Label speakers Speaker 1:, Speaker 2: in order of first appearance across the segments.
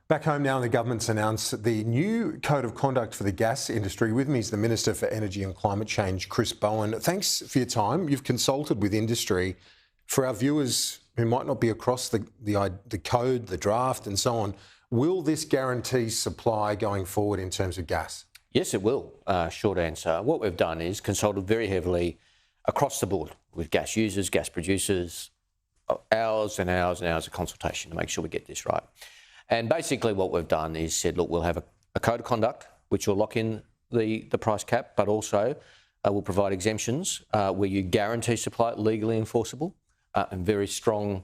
Speaker 1: Back home now, the government's announced the new code of conduct for the gas industry. With me is the Minister for Energy and Climate Change, Chris Bowen. Thanks for your time. You've consulted with industry. For our viewers who might not be across the code, the draft and so on, will this guarantee supply going forward in terms of gas?
Speaker 2: Yes, it will. Short answer. What we've done is consulted very heavily across the board with gas users, gas producers, hours and hours and hours of consultation to make sure we get this right. And basically what we've done is said, look, we'll have a code of conduct which will lock in the price cap, but also will provide exemptions where you guarantee supply legally enforceable and very strong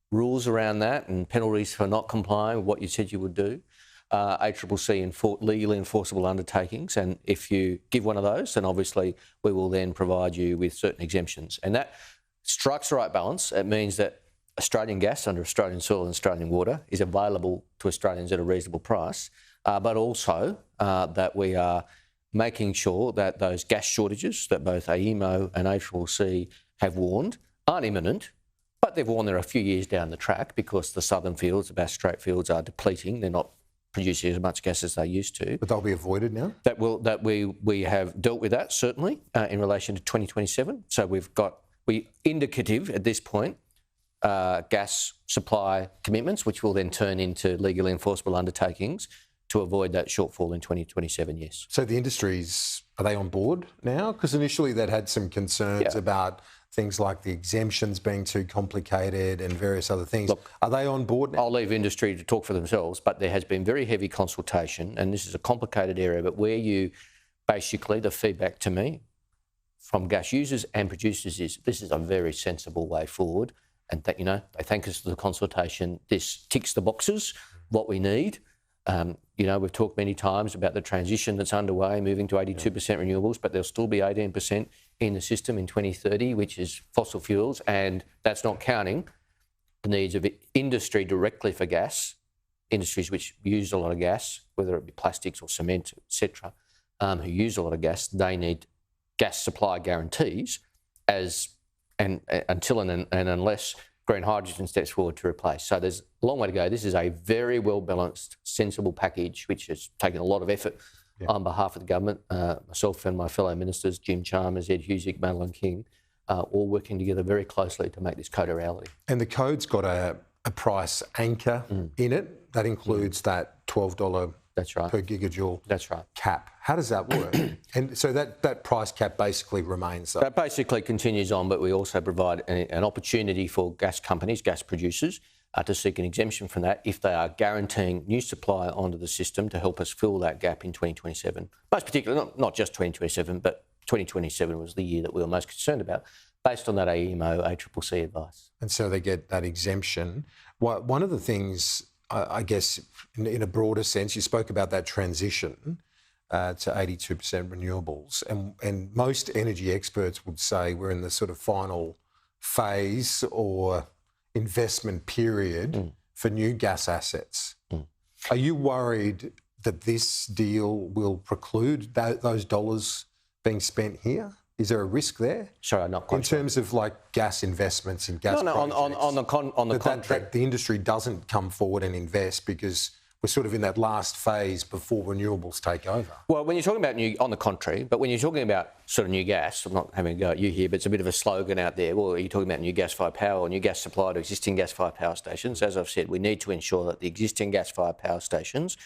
Speaker 2: rules around that and penalties for not complying with what you said you would do. ACCC legally enforceable undertakings, and if you give one of those, then obviously we will then provide you with certain exemptions. And that strikes the right balance. It means that Australian gas under Australian soil and Australian water is available to Australians at a reasonable price, but also that we are making sure that those gas shortages that both AEMO and ACCC have warned aren't imminent, but they've warned they're a few years down the track because the southern fields, the Bass Strait fields, are depleting. They're not producing as much gas as they used to.
Speaker 1: But they'll be avoided now?
Speaker 2: We have dealt with that, certainly, in relation to 2027. So we indicative at this point gas supply commitments, which will then turn into legally enforceable undertakings to avoid that shortfall in 2027, yes.
Speaker 1: So the industries, are they on board now? Because initially they'd had some concerns about things like the exemptions being too complicated and various other things. Look, are they on board now?
Speaker 2: I'll leave industry to talk for themselves, but there has been very heavy consultation, and this is a complicated area, but where you basically, the feedback to me from gas users and producers is this is a very sensible way forward. And that, they thank us for the consultation. This ticks the boxes, what we need. We've talked many times about the transition that's underway, moving to 82% renewables, but there'll still be 18% in the system in 2030, which is fossil fuels, and that's not counting the needs of industry directly for gas, industries which use a lot of gas, whether it be plastics or cement, etc., who use a lot of gas. They need gas supply guarantees until and unless green hydrogen steps forward to replace. So there's a long way to go. This is a very well-balanced, sensible package, which has taken a lot of effort on behalf of the government, myself and my fellow ministers, Jim Chalmers, Ed Husick, Madeline King, all working together very closely to make this code a reality.
Speaker 1: And the code's got a price anchor in it. That includes that $12
Speaker 2: That's right.
Speaker 1: per gigajoule
Speaker 2: That's right.
Speaker 1: cap. How does that work? And so that price cap basically remains though?
Speaker 2: That basically continues on, but we also provide an opportunity for gas companies, gas producers, to seek an exemption from that if they are guaranteeing new supply onto the system to help us fill that gap in 2027. Most particularly, not just 2027, but 2027 was the year that we were most concerned about, based on that AEMO, ACCC advice. And
Speaker 1: so they get that exemption. One of the things, I guess, in a broader sense, you spoke about that transition to 82% renewables, and most energy experts would say we're in the sort of final phase or investment period for new gas assets. Are you worried that this deal will preclude those dollars being spent here? Is there a risk there?
Speaker 2: Sorry, not quite.
Speaker 1: In terms of like gas investments and gas projects?
Speaker 2: On the contrary.
Speaker 1: That the industry doesn't come forward and invest because we're sort of in that last phase before renewables take over.
Speaker 2: Well, when you're talking about on the contrary, but when you're talking about sort of new gas, I'm not having a go at you here, but it's a bit of a slogan out there. Well, are you talking about new gas-fired power or new gas supply to existing gas-fired power stations? As I've said, we need to ensure that the existing gas-fired power stations,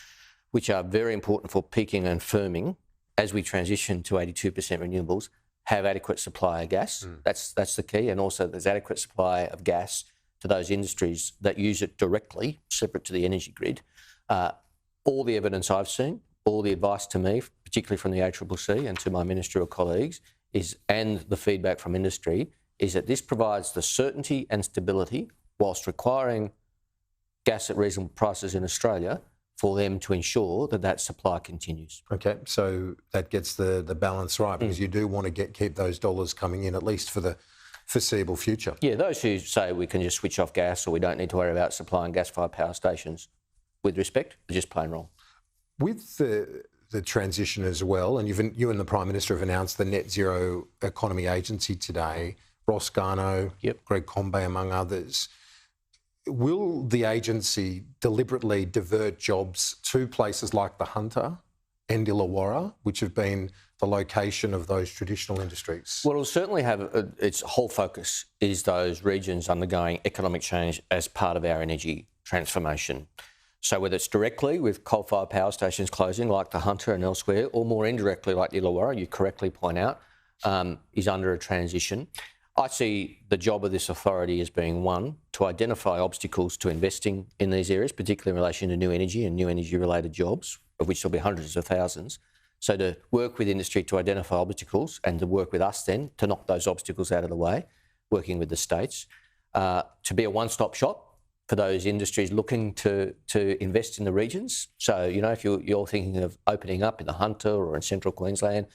Speaker 2: which are very important for peaking and firming as we transition to 82% renewables, have adequate supply of gas. That's the key. And also there's adequate supply of gas to those industries that use it directly, separate to the energy grid. All the evidence I've seen, all the advice to me, particularly from the ACCC and to my ministerial colleagues, and the feedback from industry, is that this provides the certainty and stability whilst requiring gas at reasonable prices in Australia for them to ensure that supply continues.
Speaker 1: Okay, so that gets the balance right because you do want to keep those dollars coming in at least for the foreseeable future.
Speaker 2: Yeah, those who say we can just switch off gas or we don't need to worry about supplying gas-fired power stations, with respect, are just plain wrong.
Speaker 1: With the transition as well, and you and the Prime Minister have announced the Net Zero Economy Agency today, Ross Garnaut, Greg Combet, among others. will the agency deliberately divert jobs to places like the Hunter and Illawarra, which have been the location of those traditional industries?
Speaker 2: Well, it'll certainly have its whole focus is those regions undergoing economic change as part of our energy transformation. So whether it's directly with coal-fired power stations closing like the Hunter and elsewhere, or more indirectly like Illawarra, you correctly point out, is under a transition. I see the job of this authority as being, one, to identify obstacles to investing in these areas, particularly in relation to new energy and new energy-related jobs, of which there'll be hundreds of thousands. So to work with industry to identify obstacles and to work with us then to knock those obstacles out of the way, working with the states. To be a one-stop shop for those industries looking to invest in the regions. So, you know, if you're thinking of opening up in the Hunter or in central Queensland,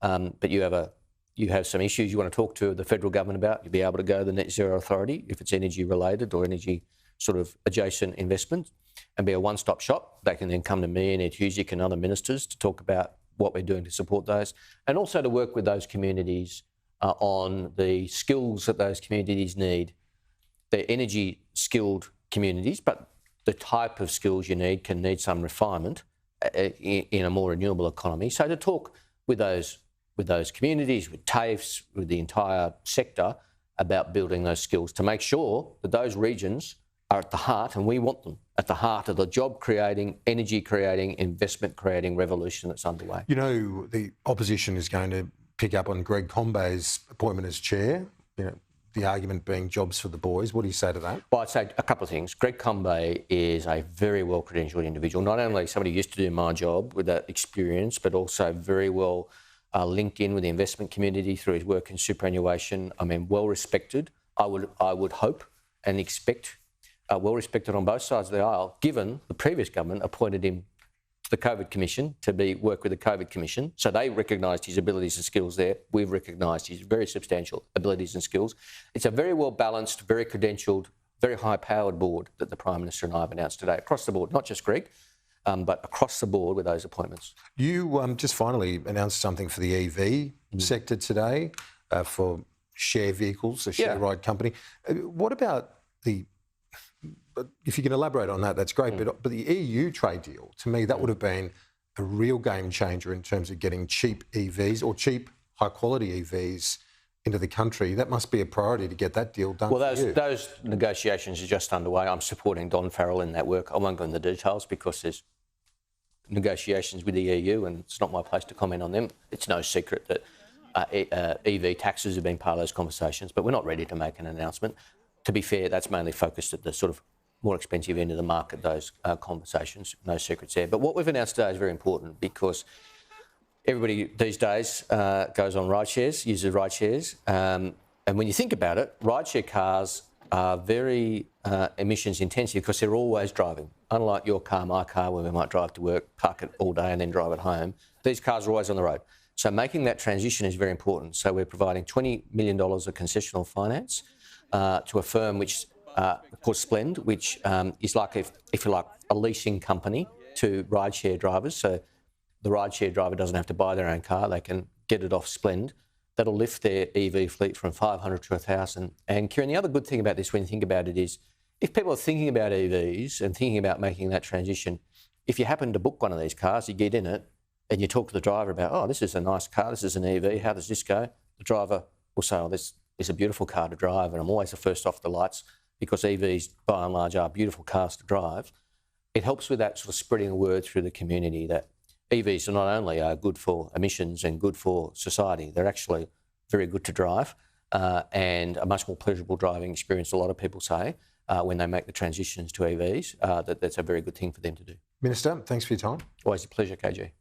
Speaker 2: but you have some issues you want to talk to the federal government about, you'll be able to go to the Net Zero Authority if it's energy related or energy sort of adjacent investment and be a one-stop shop. They can then come to me and Ed Husick and other ministers to talk about what we're doing to support those, and also to work with those communities on the skills that those communities need. They're energy skilled communities, but the type of skills you need can need some refinement in a more renewable economy. So to talk with those communities, with TAFEs, with the entire sector about building those skills to make sure that those regions are at the heart, and we want them at the heart of the job-creating, energy-creating, investment-creating revolution that's underway.
Speaker 1: You know, the opposition is going to pick up on Greg Combey's appointment as chair, you know, the argument being jobs for the boys. What do you say to that?
Speaker 2: Well, I'd say a couple of things. Greg Combey is a very well-credentialed individual, not only somebody who used to do my job with that experience, but also very well linked in with the investment community through his work in superannuation. I mean, well-respected. I would hope and expect well respected on both sides of the aisle, given the previous government appointed him to the COVID Commission to work with the COVID Commission. So they recognised his abilities and skills there. We've recognised his very substantial abilities and skills. It's a very well balanced, very credentialed, very high powered board that the Prime Minister and I have announced today, across the board, not just Greg, but across the board with those appointments.
Speaker 1: You just finally announced something for the EV sector today for share vehicles, a share ride company. What about if you can elaborate on that, that's great. But the EU trade deal, to me, that would have been a real game changer in terms of getting cheap EVs or cheap, high-quality EVs into the country. That must be a priority to get that deal done.
Speaker 2: Well, those negotiations are just underway. I'm supporting Don Farrell in that work. I won't go into the details because there's negotiations with the EU and it's not my place to comment on them. It's no secret that EV taxes have been part of those conversations, but we're not ready to make an announcement. To be fair, that's mainly focused at the sort of more expensive end of the market, those conversations, no secrets there. But what we've announced today is very important because everybody these days goes on ride shares, uses ride shares. And when you think about it, rideshare cars are very emissions intensive because they're always driving. Unlike your car, my car, where we might drive to work, park it all day and then drive it home, these cars are always on the road. So making that transition is very important. So we're providing $20 million of concessional finance to a firm which called Splend, which is like, if you like, a leasing company to rideshare drivers. So the rideshare driver doesn't have to buy their own car; they can get it off Splend. That'll lift their EV fleet from 500 to 1,000. And Kieran, the other good thing about this, when you think about it, is if people are thinking about EVs and thinking about making that transition, if you happen to book one of these cars, you get in it and you talk to the driver about, oh, this is a nice car, this is an EV, how does this go? The driver will say, oh, this is a beautiful car to drive, and I'm always the first off the lights because EVs, by and large, are beautiful cars to drive. It helps with that sort of spreading the word through the community that EVs are not only good for emissions and good for society, they're actually very good to drive and a much more pleasurable driving experience, a lot of people say, when they make the transitions to EVs, that's a very good thing for them to do.
Speaker 1: Minister, thanks for your time.
Speaker 2: Always a pleasure, KG.